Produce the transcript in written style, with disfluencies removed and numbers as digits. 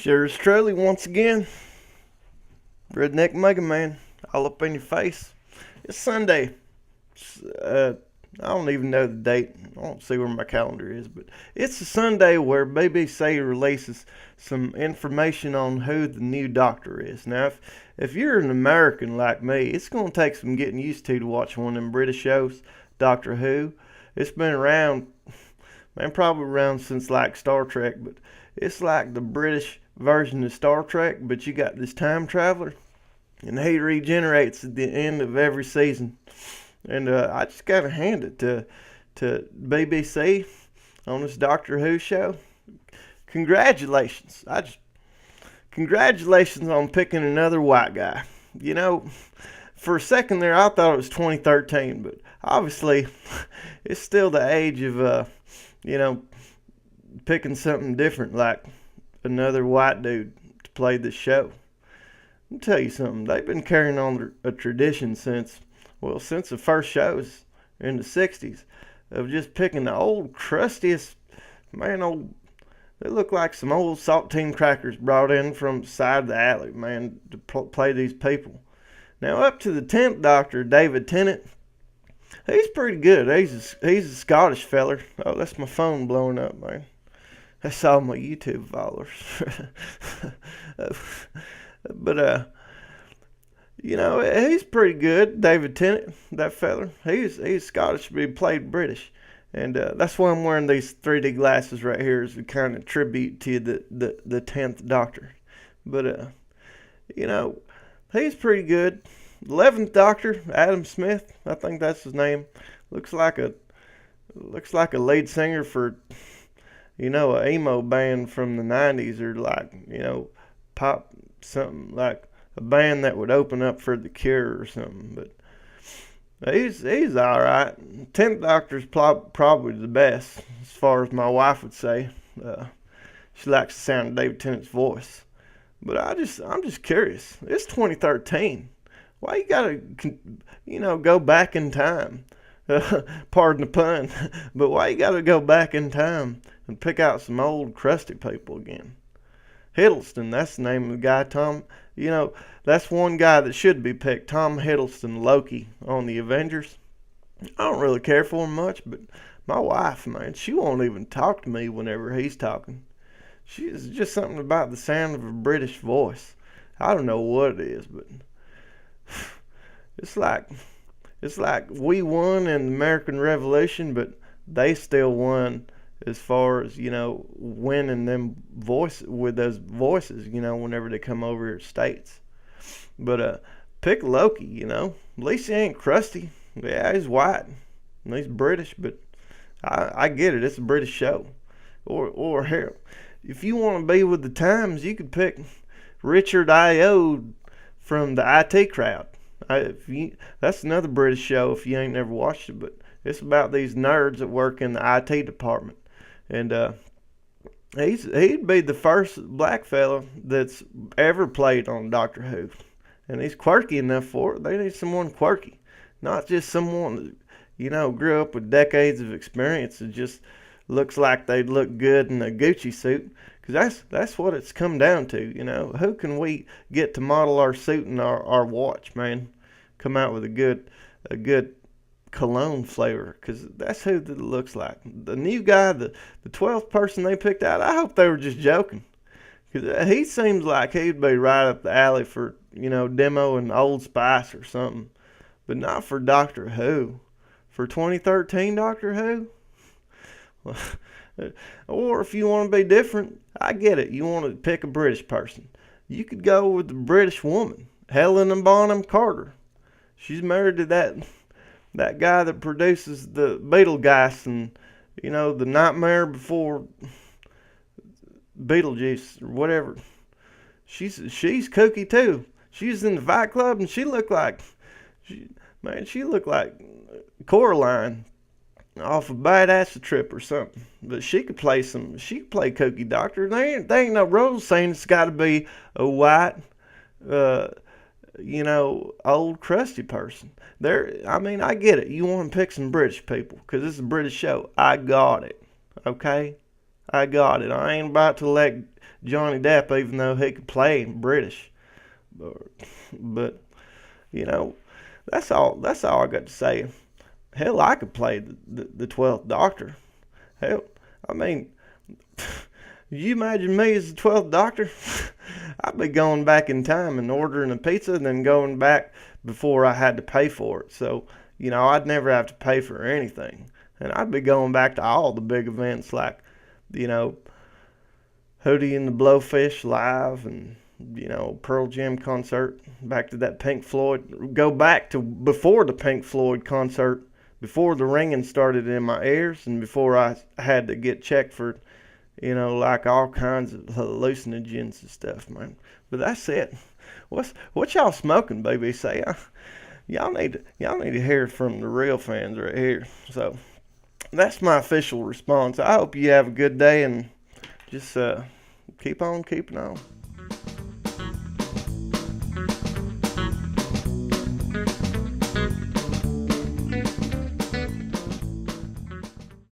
Yours truly once again, Redneck Mega Man, all up in your face. It's Sunday. I don't even know the date. I don't see where my calendar is, but it's a Sunday where BBC releases some information on who the new Doctor is. Now, if you're an American like me, it's going to take some getting used to watch one of them British shows, Doctor Who. It's been around, man, probably around since like Star Trek, but it's like the British version of Star Trek, but you got this time traveler, and he regenerates at the end of every season. And I just gotta hand it to BBC on this Doctor Who show. Congratulations! Congratulations on picking another white guy. You know, for a second there, I thought it was 2013, but obviously, it's still the age of picking something different, like another white dude to play this show. I'll tell you something. They've been carrying on a tradition since the first shows in the 60s of just picking the old crustiest, they look like some old saltine crackers brought in from the side of the alley, man, to play these people. Now, up to the 10th Doctor, David Tennant, he's pretty good. He's a Scottish feller. Oh, that's my phone blowing up, man. That's all my YouTube followers. But, he's pretty good, David Tennant, that feller. He's Scottish, but he played British. And that's why I'm wearing these 3D glasses right here, as a kind of tribute to the 10th Doctor. But, he's pretty good. 11th Doctor, Adam Smith, I think that's his name. Looks like a lead singer for, an emo band from the 90s, or pop, something like a band that would open up for The Cure or something. But he's all right. 10th Doctor's probably the best, as far as my wife would say. She likes the sound of David Tennant's voice. But I'm just curious. It's 2013. Why you gotta, go back in time? Pardon the pun. But why you gotta go back in time and pick out some old crusty people again? Hiddleston, that's the name of the guy. Tom, that's one guy that should be picked. Tom Hiddleston, Loki on the Avengers. I don't really care for him much, but my wife, man, she won't even talk to me whenever he's talking. She's just something about the sound of a British voice. I don't know what it is, but it's like we won in the American Revolution, but they still won as far as, winning them with those voices, whenever they come over here to States. But pick Loki, at least he ain't crusty. Yeah, he's white and he's British, but I get it. It's a British show. Or hell, if you want to be with the times, you could pick Richard Ayoade from the IT Crowd. That's another British show if you ain't never watched it, but it's about these nerds that work in the IT department. And he'd be the first black fella that's ever played on Doctor Who. And he's quirky enough for it. They need someone quirky, not just someone that, grew up with decades of experience and just looks like they'd look good in a Gucci suit. Because that's what it's come down to, Who can we get to model our suit and our watch, man? Come out with a good cologne flavor, because that's who it looks like. The new guy, the 12th person they picked out, I hope they were just joking, because he seems like he'd be right up the alley for, demo and Old Spice or something, but not for Doctor Who. For 2013 Doctor Who? Or if you want to be different, I get it. You want to pick a British person. You could go with the British woman, Helena Bonham Carter. She's married to that guy that produces the Beetlegeist and, the Nightmare Before Beetlejuice or whatever. She's kooky too. She was in the Fight Club and she looked like Coraline off a Badass Trip or something. But she could play Kooky Doctor. They ain't no rules saying it's got to be a white, old crusty person. I get it. You want to pick some British people because this is a British show. I got it. Okay? I got it. I ain't about to let Johnny Depp, even though he could play British. But you know, that's all. That's all I got to say. Hell, I could play the 12th Doctor. Hell, I mean, you imagine me as the 12th Doctor? I'd be going back in time and ordering a pizza and then going back before I had to pay for it. So, I'd never have to pay for anything. And I'd be going back to all the big events like, you know, Hootie and the Blowfish live and, Pearl Jam concert, back to that Pink Floyd. Go back to before the Pink Floyd concert, before the ringing started in my ears and before I had to get checked for, like all kinds of hallucinogens and stuff, man. But that's it. What y'all smoking, BBC? Y'all need to hear from the real fans right here. So that's my official response. I hope you have a good day and just keep on keeping on.